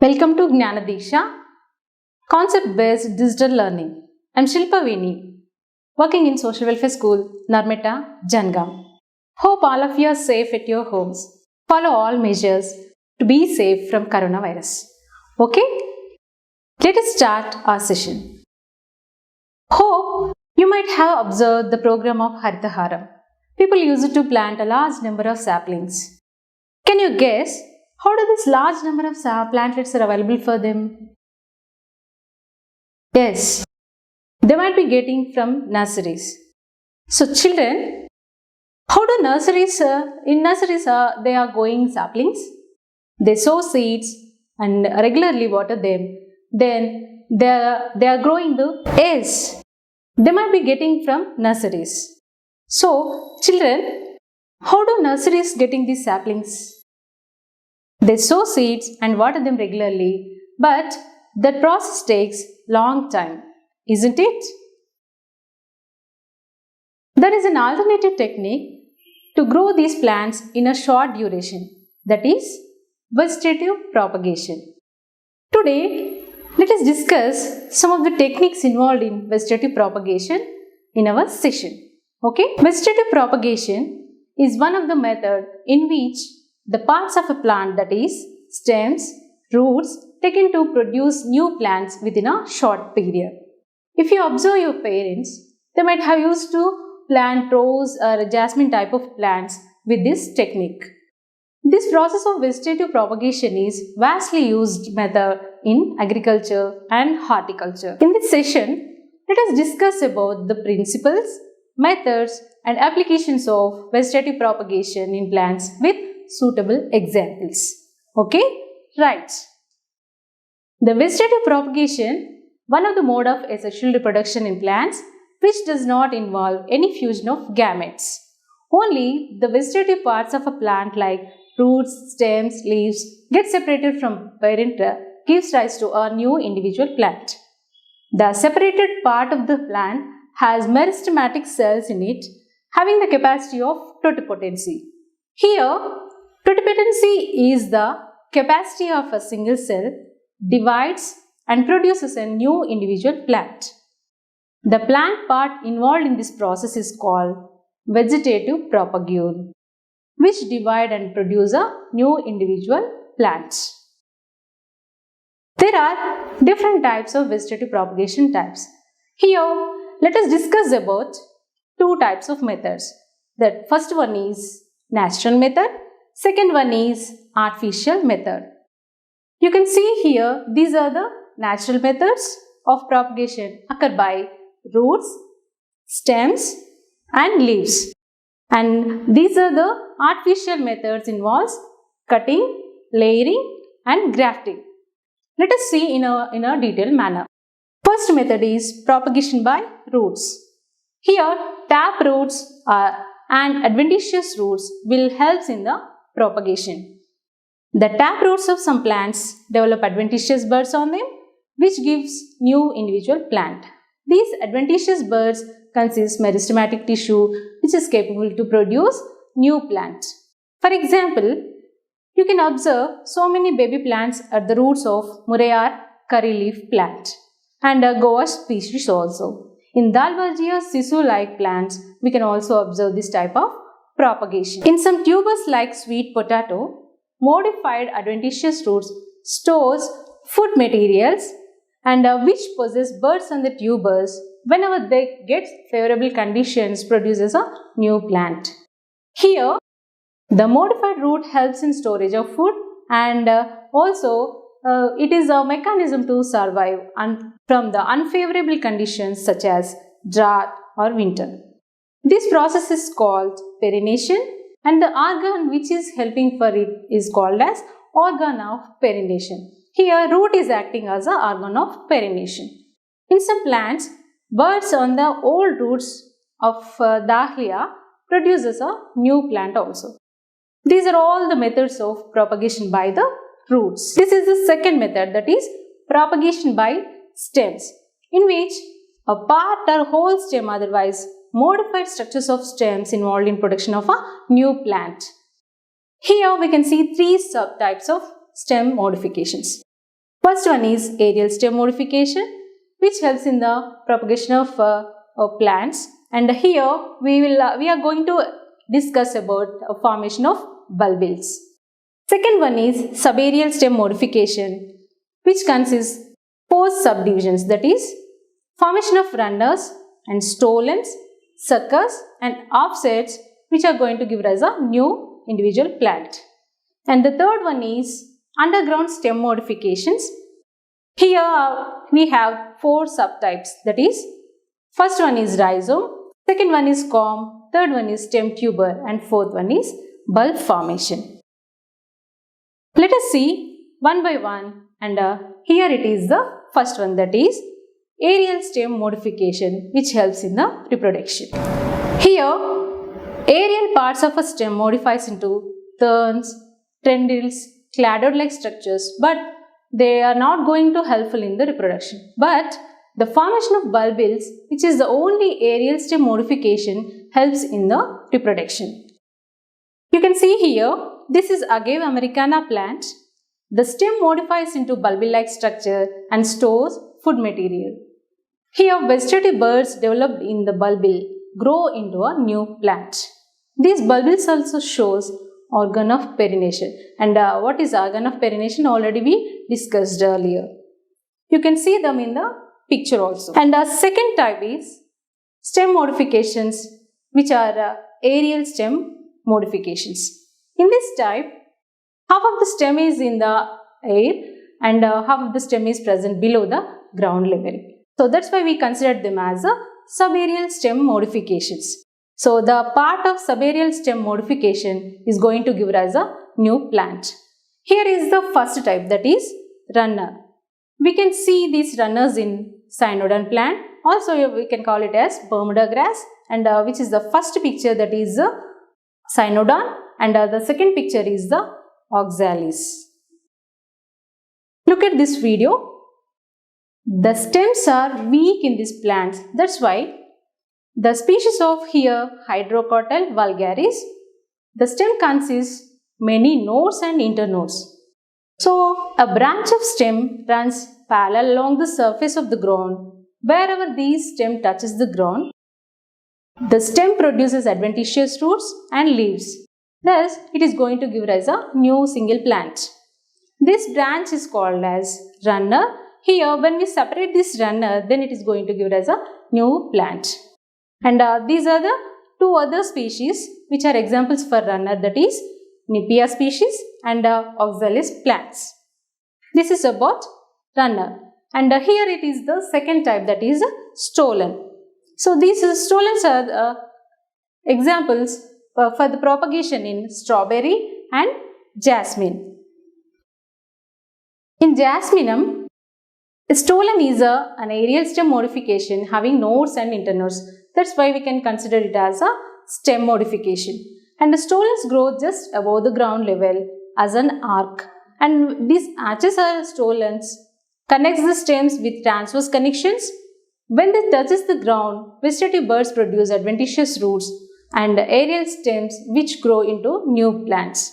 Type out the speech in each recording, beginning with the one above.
Welcome to Gnana Deeksha, concept-based digital learning. I'm P.Shilpaveni, working in Social Welfare School, Narmetta, Jangam. Hope all of you are safe at your homes. Follow all measures to be safe from coronavirus. Okay? Let us start our session. Hope you might have observed the program of Haritaharam. People use it to plant a large number of saplings. Can you guess how do this large number of plantlets are available for them? Yes, they might be getting from nurseries. So children, how do nurseries, in nurseries they are growing saplings? They sow seeds and regularly water them. Then they are growing the Yes, they might be getting from nurseries. So children, how do nurseries getting these saplings? They sow seeds and water them regularly, but that process takes long time, isn't it? There is an alternative technique to grow these plants in a short duration, that is vegetative propagation. Today, let us discuss some of the techniques involved in vegetative propagation in our session. Okay? Vegetative propagation is one of the methods in which the parts of a plant, that is stems, roots, taken to produce new plants within a short period. If you observe your parents, they might have used to plant rose or jasmine type of plants with this technique. This process of vegetative propagation is vastly used method in agriculture and horticulture. In this session, let us discuss about the principles, methods and applications of vegetative propagation in plants with suitable examples. Okay? Right. The vegetative propagation, one of the mode of asexual reproduction in plants which does not involve any fusion of gametes. Only the vegetative parts of a plant like roots, stems, leaves get separated from parent gives rise to a new individual plant. The separated part of the plant has meristematic cells in it having the capacity of totipotency. Here, totipotency is the capacity of a single cell divides and produces a new individual plant. The plant part involved in this process is called vegetative propagule, which divide and produce a new individual plant. There are different types of vegetative propagation types. Here, let us discuss about two types of methods. The first one is natural method. Second one is artificial method. You can see here these are the natural methods of propagation occur by roots, stems and leaves. And these are the artificial methods involves cutting, layering and grafting. Let us see in a detailed manner. First method is propagation by roots. Here tap roots and adventitious roots will help in the propagation. The tap roots of some plants develop adventitious buds on them, which gives new individual plant. These adventitious buds consist meristematic tissue which is capable to produce new plant. For example, you can observe so many baby plants at the roots of Murayar curry leaf plant and a gouache species also. In Dalbergia sisu-like plants, we can also observe this type of propagation. In some tubers like sweet potato, modified adventitious roots stores food materials and which possess buds on the tubers. Whenever they get favorable conditions, produces a new plant. Here, the modified root helps in storage of food and also it is a mechanism to survive from the unfavorable conditions such as drought or winter. This process is called perennation and the organ which is helping for it is called as organ of perennation. Here root is acting as an organ of perennation. In some plants, buds on the old roots of dahlia produces a new plant also. These are all the methods of propagation by the roots. This is the second method, that is propagation by stems, in which a part or whole stem, otherwise modified structures of stems involved in production of a new plant. Here we can see three subtypes of stem modifications. First one is aerial stem modification, which helps in the propagation of plants. And here we are going to discuss about formation of bulbils. Second one is subaerial stem modification, which consists 4 subdivisions, that is formation of runners and stolons, suckers and offsets, which are going to give rise a new individual plant. And the third one is underground stem modifications. Here we have 4 subtypes, that is first one is rhizome, second one is corm, third one is stem tuber and fourth one is bulb formation. Let us see one by one, and here it is the first one, that is aerial stem modification, which helps in the reproduction. Here aerial parts of a stem modifies into thorns, tendrils, cladode-like structures, but they are not going to helpful in the reproduction. But the formation of bulbils, which is the only aerial stem modification, helps in the reproduction. You can see here, this is Agave americana plant. The stem modifies into bulbil-like structure and stores food material. Here vegetative buds developed in the bulbil grow into a new plant. These bulbils also shows organ of perennation, and what is organ of perennation already we discussed earlier. You can see them in the picture also. And the second type is stem modifications, which are aerial stem modifications. In this type, half of the stem is in the air and half of the stem is present below the ground level. So that's why we consider them as a subaerial stem modifications. So the part of subaerial stem modification is going to give rise a new plant. Here is the first type, that is runner. We can see these runners in cynodon plant. Also we can call it as Bermuda grass, and which is the first picture, that is cynodon, and the second picture is the oxalis. Look at this video. The stems are weak in these plants. That's why the species of here Hydrocotyl vulgaris, the stem consists many nodes and internodes. So a branch of stem runs parallel along the surface of the ground. Wherever these stem touches the ground, the stem produces adventitious roots and leaves. Thus, it is going to give rise a new single plant. This branch is called as runner. Here, when we separate this runner, then it is going to give rise a new plant. And these are the 2 other species which are examples for runner, that is Nipia species and oxalis plants. This is about runner. And here it is the second type, that is stolon. So these stolons are examples for the propagation in strawberry and jasmine. In jasminum, stolon is an aerial stem modification having nodes and internodes. That's why we can consider it as a stem modification. And the stolons grow just above the ground level as an arc. And these arches or stolons connects the stems with transverse connections. When they touches the ground, vegetative buds produce adventitious roots and aerial stems which grow into new plants.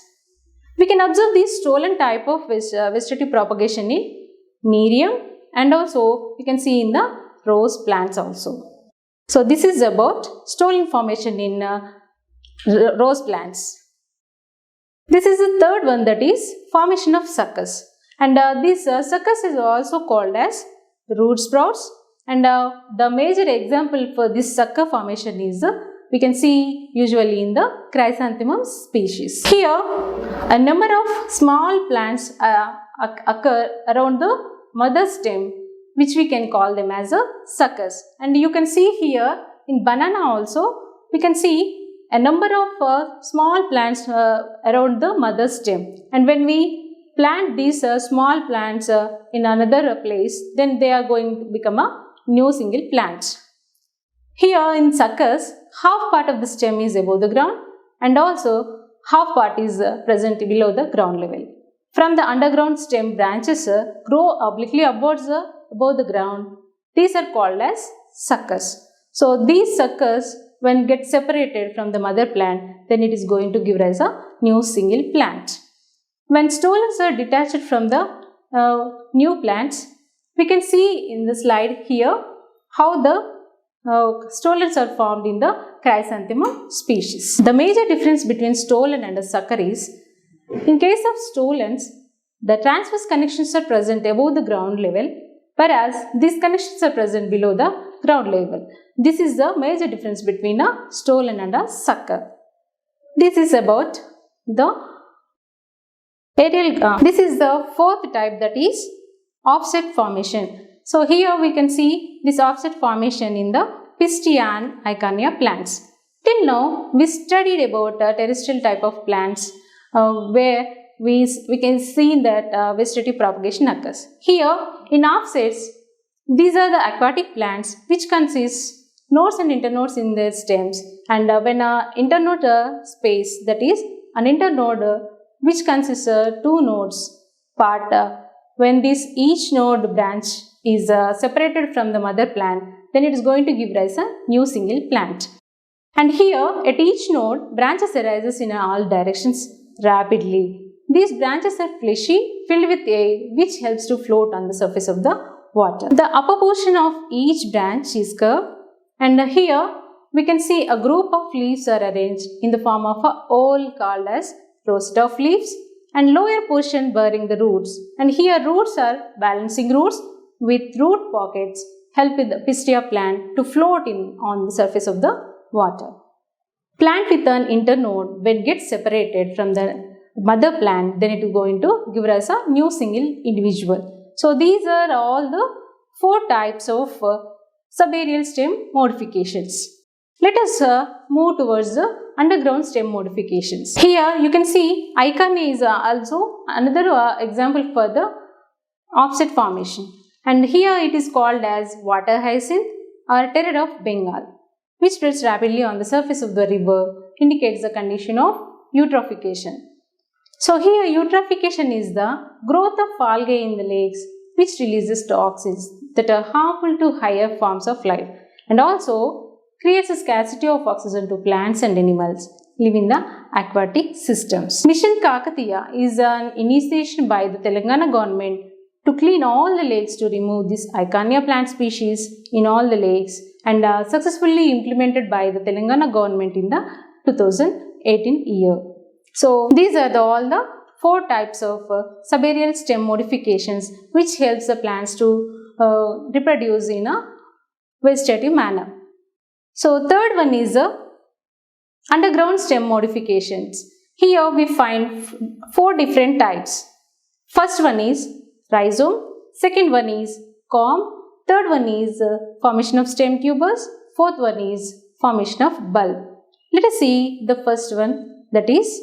We can observe this stolon type of vegetative propagation in Nerium, and also we can see in the rose plants also. So this is about stolon formation in rose plants. This is the third one, that is formation of suckers. And these suckers is also called as root sprouts. And the major example for this sucker formation is we can see usually in the chrysanthemum species. Here, a number of small plants occur around the mother stem, which we can call them as suckers. And you can see here in banana also, we can see a number of small plants around the mother stem. And when we plant these small plants in another place, then they are going to become a new single plant. Here in suckers, half part of the stem is above the ground and also half part is present below the ground level. From the underground stem branches grow obliquely upwards above the ground. These are called as suckers. So these suckers, when get separated from the mother plant, then it is going to give rise a new single plant. When stolons are detached from the new plants. We can see in the slide here how the stolons are formed in the chrysanthemum species. The major difference between stolon and a sucker is, in case of stolons, the transverse connections are present above the ground level, whereas these connections are present below the ground level. This is the major difference between a stolon and a sucker. This is about the aerial. This is the fourth type, that is offset formation. So here we can see this offset formation in the Pistia and Icania plants. Till now we studied about terrestrial type of plants where we can see that vegetative propagation occurs. Here in offsets, these are the aquatic plants which consist nodes and internodes in their stems, and when a internode space, that is an internode which consists two nodes part, when this each node branch is separated from the mother plant, then it is going to give rise a new single plant. And here at each node, branches arises in all directions rapidly. These branches are fleshy, filled with air, which helps to float on the surface of the water. The upper portion of each branch is curved, and here we can see a group of leaves are arranged in the form of a awl called as rosette of leaves, and lower portion bearing the roots. And here roots are balancing roots with root pockets help with the Pistia plant to float on the surface of the water. Plant with an internode, when gets separated from the mother plant, then it is going to give us a new single individual. So these are all the four types of subaerial stem modifications. Let us move towards the underground stem modifications. Here you can see Icania is also another example for the offset formation, and here it is called as water hyacinth or terror of Bengal, which spreads rapidly on the surface of the river, indicates the condition of eutrophication. So here eutrophication is the growth of algae in the lakes which releases toxins that are harmful to higher forms of life, and also creates a scarcity of oxygen to plants and animals live in the aquatic systems. Mission Kakatiya is an initiation by the Telangana government to clean all the lakes to remove this Icania plant species in all the lakes, and successfully implemented by the Telangana government in the 2018 year. So these are all the four types of subaerial stem modifications which helps the plants to reproduce in a vegetative manner. So third one is underground stem modifications. Here we find four different types. First one is rhizome, second one is corm, third one is formation of stem tubers, fourth one is formation of bulb. Let us see the first one, that is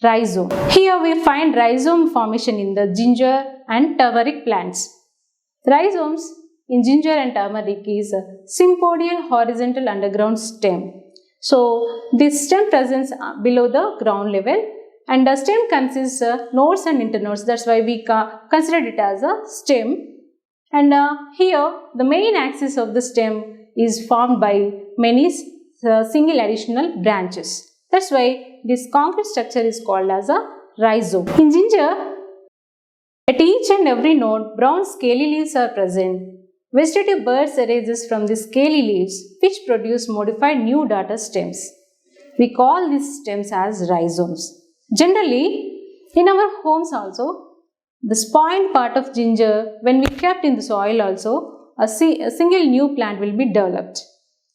rhizome. Here we find rhizome formation in the ginger and turmeric plants. Rhizomes in ginger and turmeric is a sympodial horizontal underground stem. So this stem presents below the ground level, and the stem consists nodes and internodes. That's why we consider it as a stem. And here the main axis of the stem is formed by many single additional branches. That's why this concrete structure is called as a rhizome. In ginger, at each and every node, brown scaly leaves are present. Vegetative buds arises from the scaly leaves which produce modified new daughter stems. We call these stems as rhizomes. Generally, in our homes also, the spoiled part of ginger, when we kept in the soil also, a single new plant will be developed.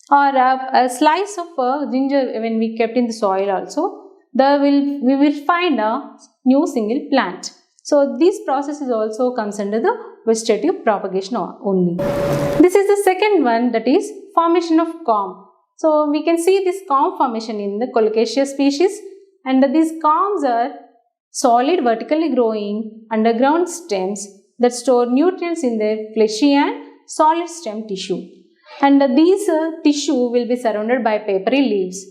Or a slice of ginger, when we kept in the soil also, we will find a new single plant. So this process is also comes under the vegetative propagation only. This is the second one, that is formation of corm. So we can see this corm formation in the Colocasia species, and these corms are solid vertically growing underground stems that store nutrients in their fleshy and solid stem tissue. And these tissue will be surrounded by papery leaves.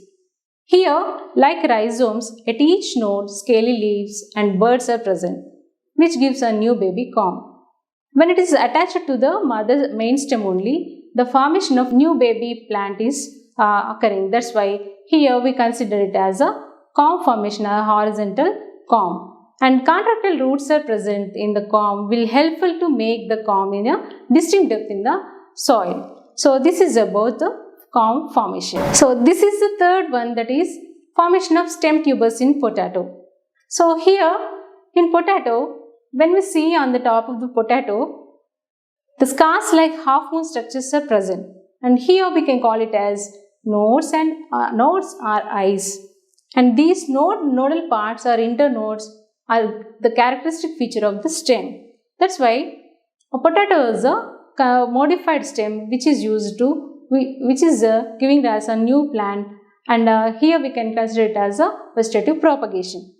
Here, like rhizomes, at each node scaly leaves and buds are present, which gives a new baby corm. When it is attached to the mother's main stem only, the formation of new baby plant is occurring. That's why here we consider it as a corm formation, a horizontal corm. and contractile roots are present in the corm will helpful to make the corm in a distinct depth in the soil. So this is about the corm formation. So this is the third one, that is formation of stem tubers in potato. So here in potato, when we see on the top of the potato, the scars like half moon structures are present, and here we can call it as nodes, and nodes are eyes, and these nodal parts or internodes are the characteristic feature of the stem. That's why a potato is a modified stem which is used to giving us a new plant, and here we can consider it as a vegetative propagation.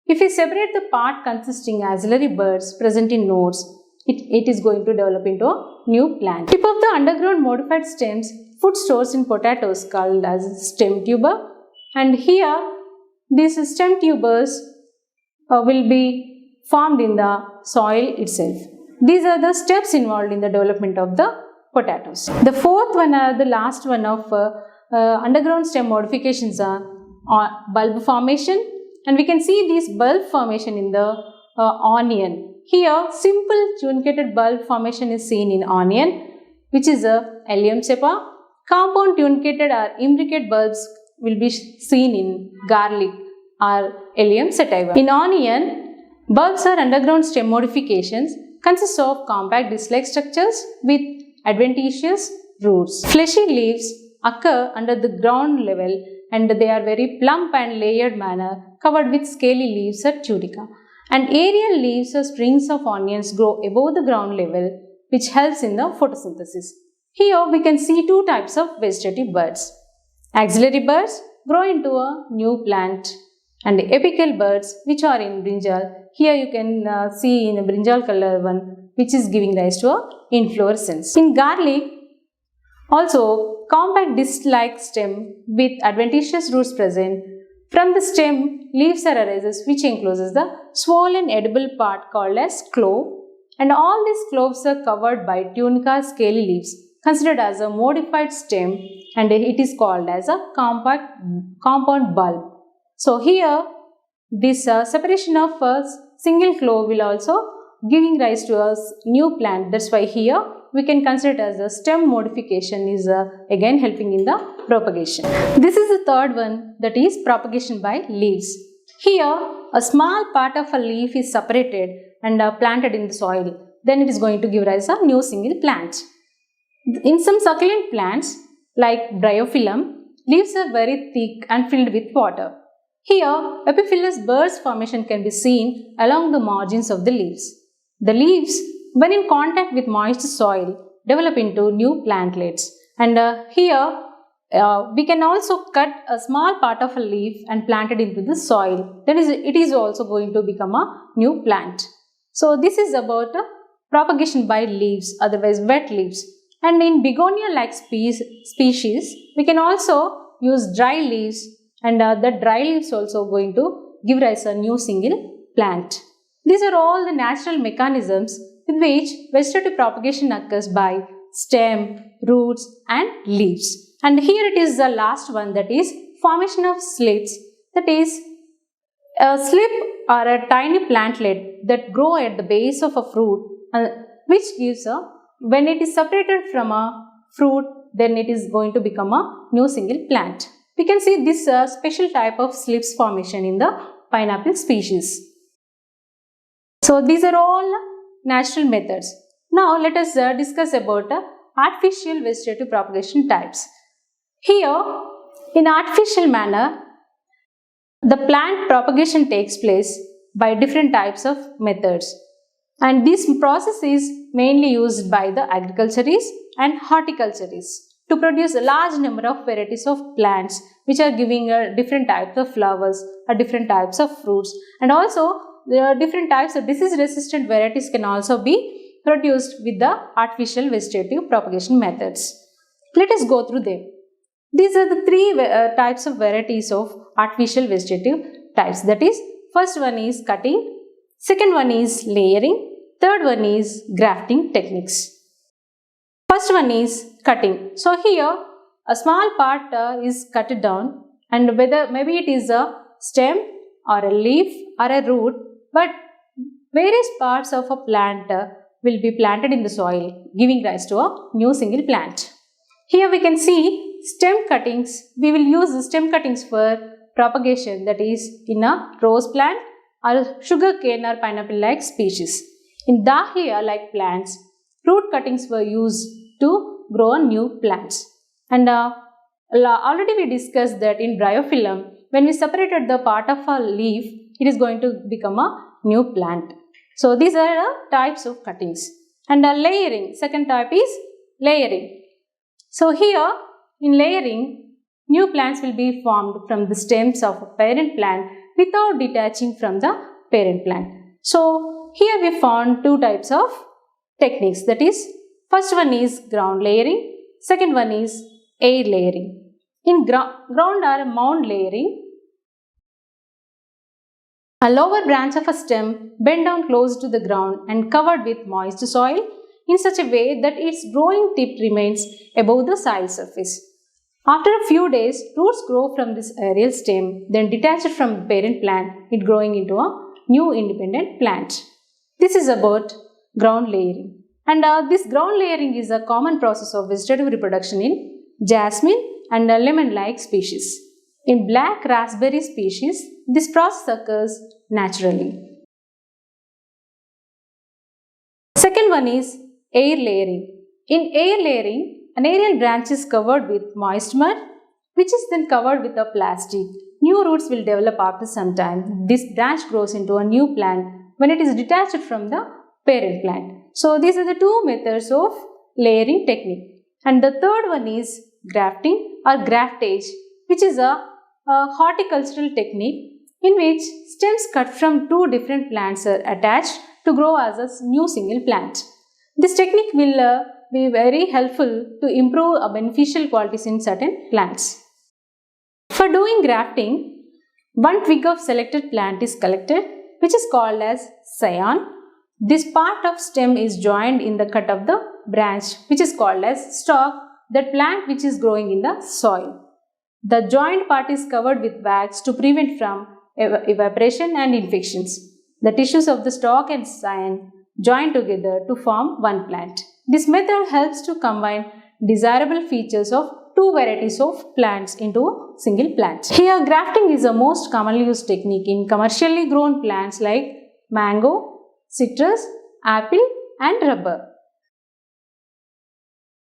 If we separate the part consisting axillary buds present in nodes, it is going to develop into a new plant. Tip of the underground modified stems, food stores in potatoes called as stem tuber, and here these stem tubers will be formed in the soil itself. These are the steps involved in the development of the potatoes. The fourth one, the last one of underground stem modifications are bulb formation, and we can see this bulb formation in the onion. Here, simple truncated bulb formation is seen in onion, which is a allium cepa. Compound truncated or imbricate bulbs will be seen in garlic or allium sativa. In onion, bulbs are underground stem modifications, consist of compact disc-like structures with adventitious roots. Fleshy leaves occur under the ground level, and they are very plump and layered manner, covered with scaly leaves or tunica. And aerial leaves or strings of onions grow above the ground level, which helps in the photosynthesis. Here we can see two types of vegetative buds. Axillary buds grow into a new plant, and apical buds which are in brinjal. Here you can see in a brinjal color one, which is giving rise to a inflorescence. In garlic, also compact disc-like stem with adventitious roots present. From the stem, leaves are arises which encloses the swollen edible part called as clove, and all these cloves are covered by tunica scaly leaves, considered as a modified stem, and it is called as a compound bulb. So here this separation of a single clove will also giving rise to a new plant. That's why here we can consider it as a stem modification is again helping in the propagation. This is the third one, that is propagation by leaves. Here a small part of a leaf is separated and planted in the soil. Then it is going to give rise to a new single plant. In some succulent plants like bryophyllum, leaves are very thick and filled with water. Here epiphyllous burst formation can be seen along the margins of the leaves. The leaves, when in contact with moist soil, develop into new plantlets, and here we can also cut a small part of a leaf and plant it into the soil. That is, it is also going to become a new plant. So this is about propagation by leaves, otherwise wet leaves. And in begonia-like species, we can also use dry leaves, and the dry leaves also going to give rise a new single plant. These are all the natural mechanisms with which vegetative propagation occurs by stem, roots and leaves. And here it is the last one, that is formation of slits, that is a slip or a tiny plantlet that grow at the base of a fruit, which gives a, when it is separated from a fruit, then it is going to become a new single plant. We can see this special type of slips formation in the pineapple species. So these are all natural methods. Now let us discuss about artificial vegetative propagation types. Here, in artificial manner, the plant propagation takes place by different types of methods, and this process is mainly used by the agriculturists and horticulturists to produce a large number of varieties of plants which are giving different types of flowers or different types of fruits, and also there are different types of disease resistant varieties can also be produced with the artificial vegetative propagation methods. Let us go through them. These are the three types of varieties of artificial vegetative types, that is, first one is cutting, second one is layering, third one is grafting techniques. First one is cutting. So here a small part is cut down, and whether maybe it is a stem or a leaf or a root, but various parts of a plant will be planted in the soil, giving rise to a new single plant. Here we can see stem cuttings. We will use the stem cuttings for propagation, that is in a rose plant or sugar cane or pineapple like species. In dahlia like plants, root cuttings were used to grow new plants. And already we discussed that in bryophyllum, when we separated the part of a leaf, it is going to become a new plant. So these are the types of cuttings. And layering, second type is layering. So here in layering, new plants will be formed from the stems of a parent plant without detaching from the parent plant. So here we found two types of techniques, that is, first one is ground layering, second one is air layering. In ground or mound layering, a lower branch of a stem bent down close to the ground and covered with moist soil in such a way that its growing tip remains above the soil surface. After a few days, roots grow from this aerial stem, then detached from the parent plant, it growing into a new independent plant. This is about ground layering. And this ground layering is a common process of vegetative reproduction in jasmine and lemon-like species. In black raspberry species, this process occurs naturally. Second one is air layering. In air layering, an aerial branch is covered with moist mud, which is then covered with a plastic. New roots will develop after some time. This branch grows into a new plant when it is detached from the parent plant. So these are the two methods of layering technique. And the third one is grafting or graftage, which is a horticultural technique in which stems cut from two different plants are attached to grow as a new single plant. This technique will be very helpful to improve beneficial qualities in certain plants. For doing grafting, one twig of selected plant is collected, which is called as scion. This part of stem is joined in the cut of the branch, which is called as stalk, that plant which is growing in the soil. The joined part is covered with wax to prevent from evaporation and infections. The tissues of the stalk and scion join together to form one plant. This method helps to combine desirable features of two varieties of plants into a single plant. Here, grafting is the most commonly used technique in commercially grown plants like mango, citrus, apple and rubber.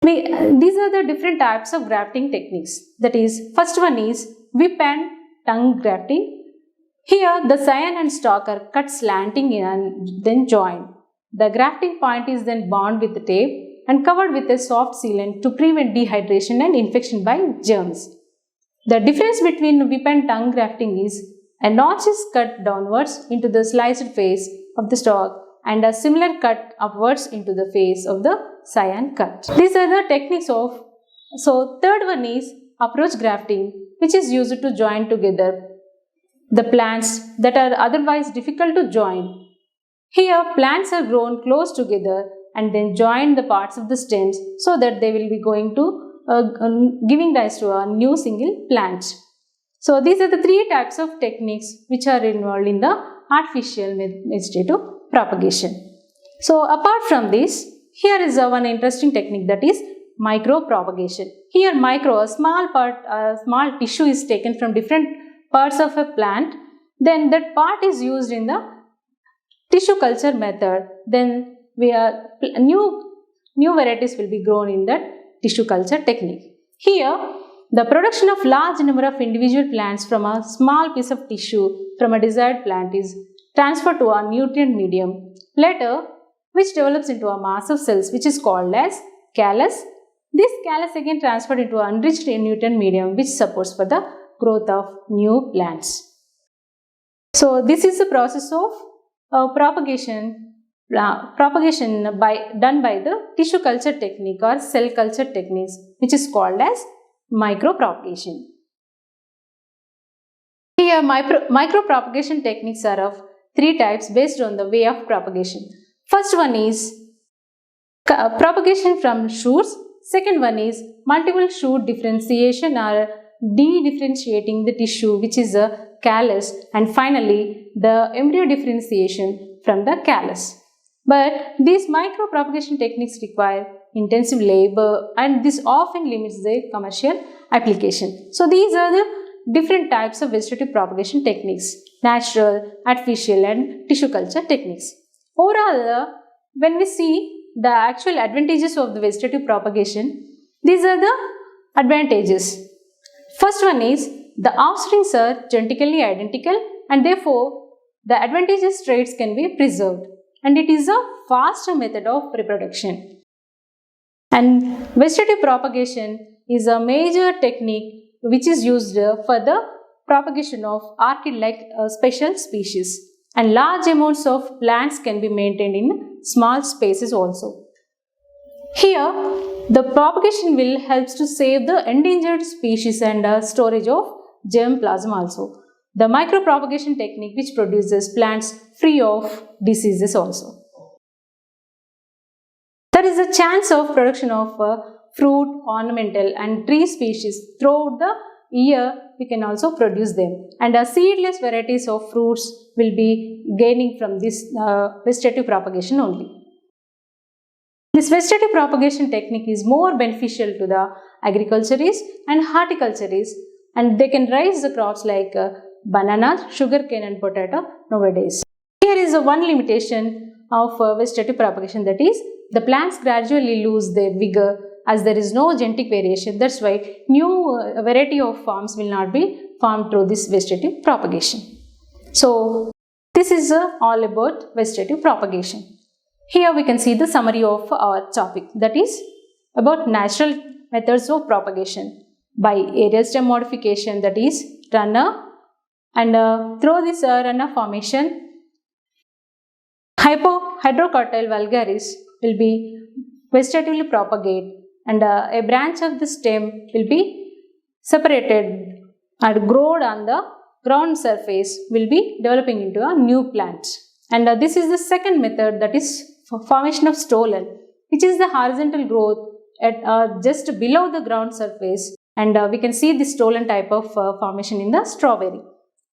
These are the different types of grafting techniques. That is, first one is whip and tongue grafting. Here, the scion and stalk are cut slanting and then joined. The grafting point is then bound with tape and covered with a soft sealant to prevent dehydration and infection by germs. The difference between whip and tongue grafting is a notch is cut downwards into the sliced face of the stalk and a similar cut upwards into the face of the scion cut. These are the techniques of. So third one is approach grafting, which is used to join together the plants that are otherwise difficult to join. Here, plants are grown close together and then join the parts of the stems so that they will be going to giving rise to a new single plant. So these are the three types of techniques which are involved in the artificial vegetative propagation. So apart from this, here is one interesting technique, that is micro propagation. Here a small tissue is taken from different parts of a plant. Then that part is used in the tissue culture method. Then new varieties will be grown in that tissue culture technique. Here, the production of large number of individual plants from a small piece of tissue from a desired plant is transferred to a nutrient medium, later which develops into a mass of cells which is called as callus. This callus again transferred into an enriched nutrient medium which supports for the growth of new plants. So this is the process of propagation done by the tissue culture technique or cell culture techniques, which is called as micropropagation. Here micropropagation techniques are of three types based on the way of propagation. First one is propagation from shoots. Second one is multiple shoot differentiation or de-differentiating the tissue, which is callus, and finally the embryo differentiation from the callus. But these micropropagation techniques require intensive labor, and this often limits their commercial application. So these are the different types of vegetative propagation techniques: natural, artificial and tissue culture techniques. Overall, when we see the actual advantages of the vegetative propagation, these are the advantages. First one is the offsprings are genetically identical, and therefore the advantageous traits can be preserved, and it is a faster method of reproduction. And vegetative propagation is a major technique which is used for the propagation of orchid-like special species, and large amounts of plants can be maintained in small spaces also. Here, the propagation will helps to save the endangered species and storage of germplasm also. The micropropagation technique which produces plants free of diseases also. There is a chance of production of fruit, ornamental and tree species throughout the year. We can also produce them, and seedless varieties of fruits will be gaining from this vegetative propagation only. This vegetative propagation technique is more beneficial to the agriculturists and horticulturists, and they can raise the crops like bananas, sugarcane and potato nowadays. Here is one limitation of vegetative propagation, that is the plants gradually lose their vigor as there is no genetic variation. That's why new variety of forms will not be formed through this vegetative propagation. So this is all about vegetative propagation. Here we can see the summary of our topic, that is about natural methods of propagation by aerial stem modification, that is runner, and through this runner formation, hydrocortile vulgaris will be vegetatively propagate, and a branch of the stem will be separated and grown on the ground surface, will be developing into a new plant. And this is the second method, that is formation of stolon, which is the horizontal growth at just below the ground surface, and we can see this stolon type of formation in the strawberry.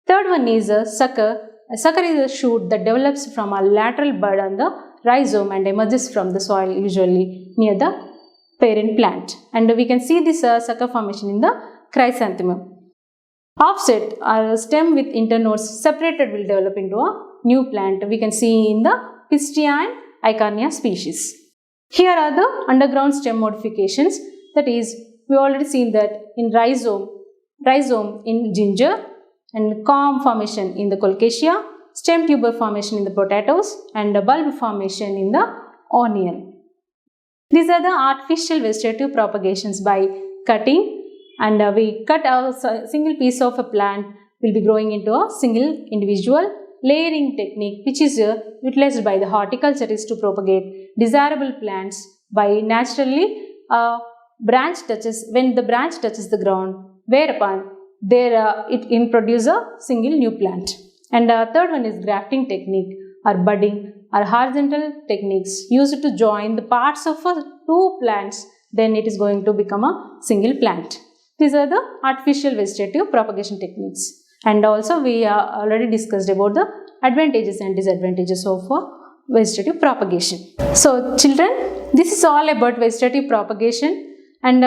Third one is a sucker. A sucker is a shoot that develops from a lateral bud on the rhizome and emerges from the soil, usually near the parent plant. And we can see this sucker formation in the chrysanthemum. Offset, or stem with internodes separated, will develop into a new plant. We can see in the Pistia and Eichhornia species. Here are the underground stem modifications, that is we already seen that in rhizome in ginger, and corm formation in the colocasia, stem tuber formation in the potatoes, and bulb formation in the onion. These are the artificial vegetative propagations by cutting, and we cut a single piece of a plant will be growing into a single individual. Layering technique, which is utilized by the horticulturists to propagate desirable plants by naturally branch touches, when the branch touches the ground, whereupon there it can produce a single new plant. And third one is grafting technique, or budding, or horizontal techniques used to join the parts of two plants, then it is going to become a single plant. These are the artificial vegetative propagation techniques. And also we already discussed about the advantages and disadvantages of vegetative propagation. So children, this is all about vegetative propagation, and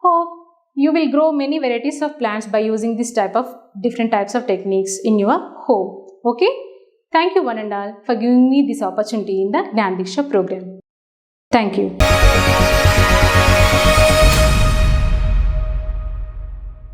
hope you will grow many varieties of plants by using this type of different types of techniques in your home. Okay? Thank you one and all for giving me this opportunity in the Gnana Deeksha program. Thank you.